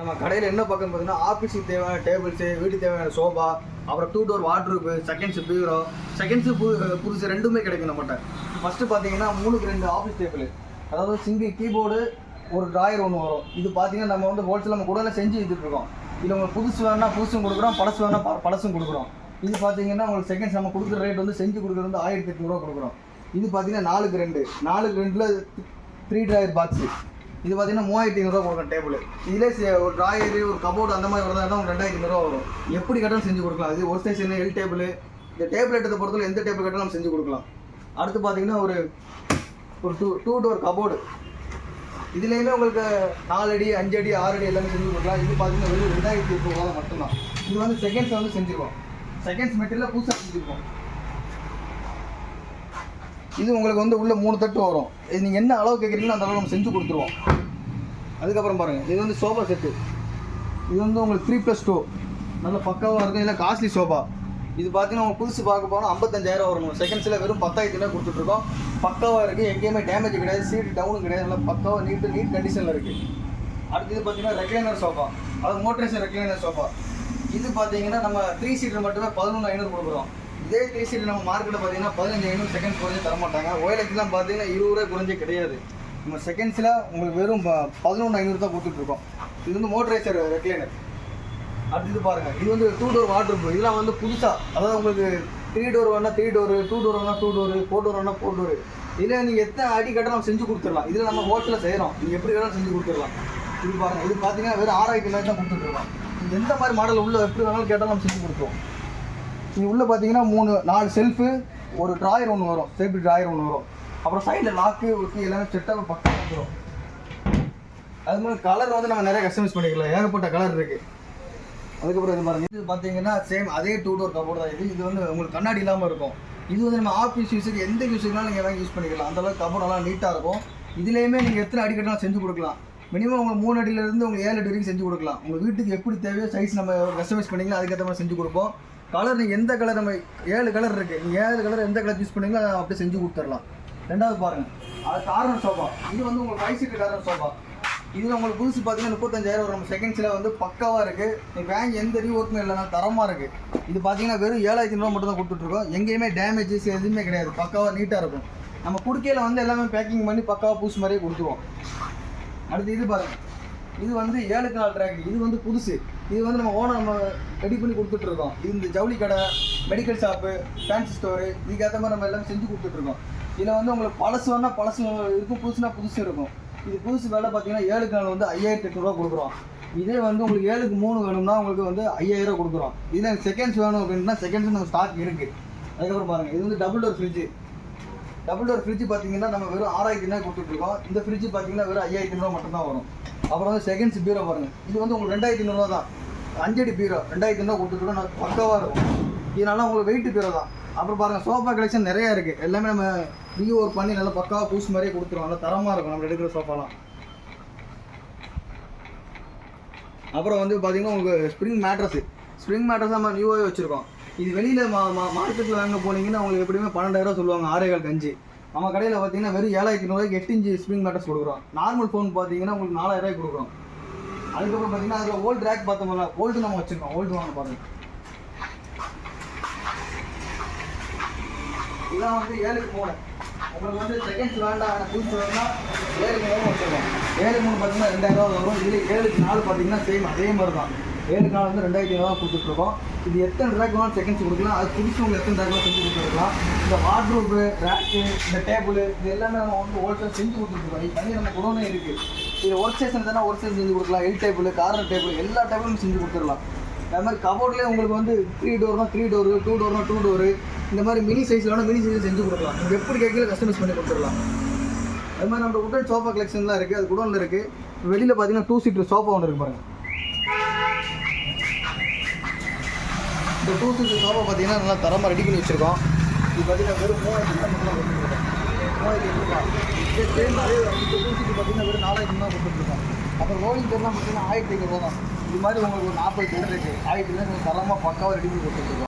நம்ம கடையில் என்ன பார்க்கணும்னு பார்த்தீங்கன்னா ஆஃபீஸுக்கு தேவையான டேபிள்ஸு, வீட்டுக்கு தேவையான சோஃபா, அப்புறம் 2 டோர் வார்ட்ரூப்பு, செகண்ட்ஸு பீரோ, செகண்ட்ஸு புதுசு ரெண்டுமே கிடைக்கும் நம்மகிட்ட. ஃபஸ்ட்டு பார்த்தீங்கன்னா 3க்கு 2 ஆஃபீஸ் டேபிள், அதாவது சிங்கிள் கீபோர்டு, ஒரு ட்ராயர் ஒன்று வரும். இது பார்த்தீங்கன்னா நம்ம வந்து ஹோல்சேல் நம்ம கூட செஞ்சு விற்றுட்ருக்கோம். இதில் உங்களுக்கு புதுசு வேணால் புதுசும் கொடுக்குறோம், பழசு வேணால் பழசும் கொடுக்குறோம். இது பார்த்தீங்கன்னா உங்களுக்கு செகண்ட்ஸ் நம்ம கொடுக்குற ரேட் வந்து செஞ்சு கொடுக்குறது வந்து 1800 ரூபா கொடுக்குறோம். இது பார்த்தீங்கன்னா 4க்கு 2, 4க்கு 2ல் 3 ட்ராயர் பாக்ஸு. இது பார்த்தீங்கன்னா 3500 ரூபா கொடுக்குறோம் டேபிள். இதிலே ஒரு ட்ராயரு, ஒரு கபோர்டு அந்த மாதிரி வரதா இருந்தால் 2500 ரூபா வரும். எப்படி கட்டாலும் செஞ்சு கொடுக்கலாம். இது ஒரு சைஸ் எல் டேபிள். இந்த டேபிள் எடுத்த பொறுத்தவரை எந்த டேபிள் கட்டாலும் நம்ம செஞ்சு கொடுக்கலாம். அடுத்து பார்த்தீங்கன்னா ஒரு 2 டோர் கபோர்டு. இதுலேயுமே உங்களுக்கு 4 அடி, 5 அடி, 6 அடி எல்லாமே செஞ்சு கொடுக்கலாம். இது பார்த்தீங்கன்னா வெறும் 2800 ரூபா மட்டும்தான். இது வந்து செகண்ட்ஸ் வந்து செஞ்சுருக்கோம். செகண்ட்ஸ் மெட்டீரியலில் புதுசாக செஞ்சுருக்கோம். இது உங்களுக்கு வந்து உள்ள 3 தட்டு வரும். இது நீங்கள் என்ன அளவு கேட்குறீங்களோ அந்த அளவு நம்ம செஞ்சு கொடுத்துருவோம். அதுக்கப்புறம் பாருங்கள், இது வந்து சோஃபா செட்டு. இது வந்து உங்களுக்கு 3+2 நல்ல பக்காவாக இருக்கும். இதில் காஸ்ட்லி சோஃபா. இது பார்த்தீங்கன்னா உங்களுக்கு புதுசு பார்க்க போனால் 55,000 வரும். செகண்ட்ஸில் வெறும் 10,000 கொடுத்துட்ருக்கோம். பக்காவாக இருக்குது, எங்கேயுமே டேமேஜ் கிடையாது, சீட் டவுனும் கிடையாது, நல்லா பக்காவாக நீட் கண்டிஷனில் இருக்குது. அடுத்து இது பார்த்தீங்கன்னா ரெக்லைனர் சோஃபா, அது மோட்டரைசர் ரெக்லைனர் சோஃபா. இது பார்த்தீங்கன்னா நம்ம 3 சீட்டர் மட்டுமே 11,500 கொடுக்குறோம். இதே 3 சீட்டர் நம்ம மார்க்கெட்டில் பார்த்தீங்கன்னா 15,500 செகண்ட்ஸ் குறைஞ்சி தரமாட்டாங்க. OLXலாம் பார்த்தீங்கன்னா 20 ரூபா குறைஞ்சே கிடையாது. நம்ம செகண்ட்ஸில் உங்களுக்கு வெறும் 11,500 தான் கொடுத்துட்ருக்கோம். இது வந்து மோட்டரைசர் ரெக்லைனர். அடுத்து இது பாருங்கள், இது வந்து 2 டோர் வார்ட்ரூப். இதெல்லாம் வந்து புதுசாக, அதாவது உங்களுக்கு 3 டோர் வேணால் 3 டோரு, 2 டோர் வேணால் 2 டோரு, 4 டோர் வேணால் 4 டோரு. இதில் நீங்கள் எத்தனை அடி கட்ட நம்ம செஞ்சு கொடுத்துடலாம். இதில் நம்ம ஹோட்டலில் செய்கிறோம், நீங்கள் எப்படி வேணாலும் செஞ்சு கொடுத்துடலாம். இது பாருங்கள், இது பார்த்தீங்கன்னா வெறும் 6,000 தான் கொடுத்துட்ருக்கோம். நீங்கள் எந்த மாதிரி மாடல் உள்ள எப்படி வேணாலும் கேட்டாலும் நம்ம செஞ்சு கொடுத்துருவோம். இது உள்ளே பார்த்தீங்கன்னா 4 செல்ஃபு, ஒரு ட்ராயர் ஒன்று வரும், சேஃப்டி ட்ராயர் ஒன்று வரும். அப்புறம் சைடில் லாக்கு ஒட்டி எல்லாமே செட்டாக பக்கம் வந்துடும். அது மாதிரி கலர் வந்து நம்ம நிறைய கஸ்டமைஸ் பண்ணிக்கலாம், ஏகப்பட்ட கலர் இருக்குது. அதுக்கப்புறம் இது பாருங்கள், இது பார்த்தீங்கன்னா சேம் அதே 2 டோர் கபோர்டு தான். இது வந்து உங்களுக்கு கண்ணாடி இல்லாமல் இருக்கும். இது வந்து நம்ம ஆஃபீஸ் யூஸுக்கு எந்த யூஸுக்குனாலும் நீங்கள் வாங்கி யூஸ் பண்ணிக்கலாம். அந்தளவுக்கு கபோர்டு நல்லா நீட்டாக இருக்கும். இதுலேயுமே நீங்கள் எத்தனை அடி கட்டினாலும் செஞ்சு கொடுக்கலாம். மினிமம் உங்களுக்கு 3 அடியிலேருந்து உங்களுக்கு 7 அடி வரைக்கும் செஞ்சு கொடுக்கலாம். உங்கள் வீட்டுக்கு எப்படி தேவையோ சைஸ் நம்ம கஸ்டமைஸ் பண்ணிக்கலாம், அதுக்கேற்ற மாதிரி செஞ்சு கொடுப்போம். கலர் நீங்கள் எந்த கலர், நம்ம 7 கலர் இருக்குது, நீங்கள் 7 கலர் எந்த கலர் யூஸ் பண்ணிங்களோ அதை அப்படியே செஞ்சு கொடுத்துடலாம். ரெண்டாவது பாருங்கள், அது கார்னர் சோஃபா. இது வந்து உங்களுக்கு 5 சீட்டு கார்னர் சோஃபா. இதில் உங்களுக்கு புதுசு பார்த்தீங்கன்னா 35,000 வரும். நம்ம செகண்ட்ஸில் வந்து பக்காவாக இருக்குது. நீங்கள் வாங்கி எந்த ரீஒர்க்குமே இல்லைனா தரமாக இருக்குது. இது பார்த்தீங்கன்னா வெறும் 7,500 மட்டும் தான் கொடுத்துட்ருக்கோம். எங்கேயுமே டேமேஜஸ் எதுவுமே கிடையாது, பக்காவாக நீட்டாக இருக்கும். நம்ம குடுக்கையில் வந்து எல்லாமே பேக்கிங் பண்ணி பக்காவாக புதுசு மாதிரியே கொடுத்துருவோம். அடுத்து இது பாருங்கள், இது வந்து 7க்கு 4 ட்ராக். இது வந்து புதுசு. இது வந்து நம்ம ஓனர் நம்ம ரெடி பண்ணி கொடுத்துட்ருக்கோம். இது இந்த ஜவுளி கடை, மெடிக்கல் ஷாப்பு, ஃபேன்சி ஸ்டோரு, இதுக்கேற்ற மாதிரி நம்ம எல்லாமே செஞ்சு கொடுத்துட்ருக்கோம். இதில் வந்து உங்களுக்கு பழசு வேணால் பழசு இருக்கும், புதுசுனா புதுசு இருக்கும். இது புதுசு வேலை பார்த்தீங்கன்னா 7க்கு 4 வந்து 5,800 கொடுக்குறோம். இதே வந்து உங்களுக்கு 7க்கு 3 வேணும்னா உங்களுக்கு வந்து 5,000 கொடுக்குறோம். இதில் செகண்ட்ஸ் வேணும் அப்படின்னா செகண்ட்ஸ் நம்ம ஸ்டாக் இருக்குது. அதுக்கப்புறம் பாருங்கள், இது வந்து double door fridge. Double door fridge பார்த்தீங்கன்னா நம்ம வெறும் 6,000 கொடுத்துட்ருக்கோம். இந்த ஃப்ரிட்ஜ் பார்த்தீங்கன்னா வெறும் 5,500 மட்டும்தான் வரும். அப்புறம் வந்து செகண்ட்ஸ் பீரோ பாருங்கள், இது வந்து உங்களுக்கு 2,500 தான். 5 அடி பீரோ 2,500 கொடுத்துட்ருக்கோம். நான் பக்காவாக இருக்கும். இதனால உங்களுக்கு வெயிட் பீரோ தான். அப்புறம் பாருங்கள், சோஃபா கலெக்ஷன் நிறையா இருக்குது. எல்லாமே நம்ம ரீஒர்க் பண்ணி நல்லா பக்காவாக பூஸ் மாதிரியே கொடுத்துருவோம். நல்லா தரமாக இருக்கும் நம்ம எடுக்கிற சோஃபாலாம். அப்புறம் வந்து பார்த்தீங்கன்னா உங்களுக்கு ஸ்ப்ரிங் மேட்ரஸ் நம்ம நியூவாகவே வச்சுருக்கோம். இது வெளியில் மார்க்கெட்டில் வாங்க போனீங்கன்னா உங்களுக்கு எப்படியுமே 12,000 சொல்லுவாங்க, 6,4 கஞ்சி. நம்ம கடையில் பார்த்தீங்கன்னா வெறும் 7,500 8 இன்ச்சு ஸ்ப்ரிங் மேட்ரஸ் கொடுக்குறோம். நார்மல் ஃபோன் பார்த்தீங்கன்னா உங்களுக்கு 4,000 கொடுக்குறோம். அதுக்கப்புறம் பார்த்தீங்கன்னா அதில் ஓல்டு ரேக் பார்த்தோம்ல, ஓல்டு நம்ம வச்சுருக்கோம். ஓல்டு வாங்க பாருங்கள், இதெல்லாம் வந்து 7க்கு 3. உங்களுக்கு வந்து செகண்ட்ஸ் வேண்டாம், புதுசு வேண்டாம், 7க்கு 3 வச்சுருக்கோம். 7க்கு 3 பார்த்தீங்கன்னா 2,000 வரும். இதில் 7க்கு 4 பார்த்தீங்கன்னா சேம் அதே மாதிரி தான். 7க்கு 4 வந்து 2,500 கொடுத்துட்ருக்கோம். இது எத்தனை ரேக் வேணாலும் செகண்ட்ஸ் கொடுக்கலாம். அது புதுசு உங்களுக்கு எத்தனை ரேக்லாம் செஞ்சு கொடுத்துருக்கலாம். இந்த வார்ட்ரூப்பு, ரேக்கு, இந்த டேபிள், இது எல்லாமே நம்ம வந்து ஹோல்சேல் செஞ்சு கொடுத்துருக்கோம். இது தனி நம்ம குடோனே இருக்குது. இது ஒர்க் ஸ்டேஷன் தானே, ஒர்க் ஸ்டேஷன் செஞ்சு கொடுக்கலாம். எல் டேபிள், கார்னர் டேபிள், எல்லா டேபிளும் செஞ்சு கொடுத்துடலாம். அது மாதிரி கபோர்ட்லேயே உங்களுக்கு வந்து 3 டோர்னா 3 டோரு, 2 டோர்னா 2 டோரு, இந்த மாதிரி மினி சைஸில் வேணால் மினி சைஸில் செஞ்சு கொடுக்கலாம். நீங்கள் எப்படி கேட்கல கஸ்டமைஸ் பண்ணி கொடுத்துடலாம். அது மாதிரி நம்ம உடன் சோஃபா கலெக்ஷன் தான் இருக்குது, அது குடோனில் இருக்குது. வெளியில் பார்த்தீங்கன்னா 2 சீட்டர் சோஃபா ஒன்று இருக்குது பாருங்கள். இந்த 2 சீட்டர் சோஃபா பார்த்தீங்கன்னா நல்லா தரமாக ரெடி பண்ணி வச்சுருக்கோம். இது பார்த்தீங்கன்னா வெறும் 3,000 மட்டும் தான் கொடுத்துருக்கோம். 3,800. இதே சேம் அதே இந்த 2 சீட்டு பார்த்தீங்கன்னா வெறும் 4,000 தான் கொடுத்துருக்கோம். அப்புறம் ரோலிங் சேர்லாம் பார்த்தீங்கன்னா 1,500 தான். இது மாதிரி உங்களுக்கு ஒரு 40 சேர் இருக்குது. 1,000 தரமாக பக்காவாக ரெடி பண்ணி கொடுத்துருக்கோம்.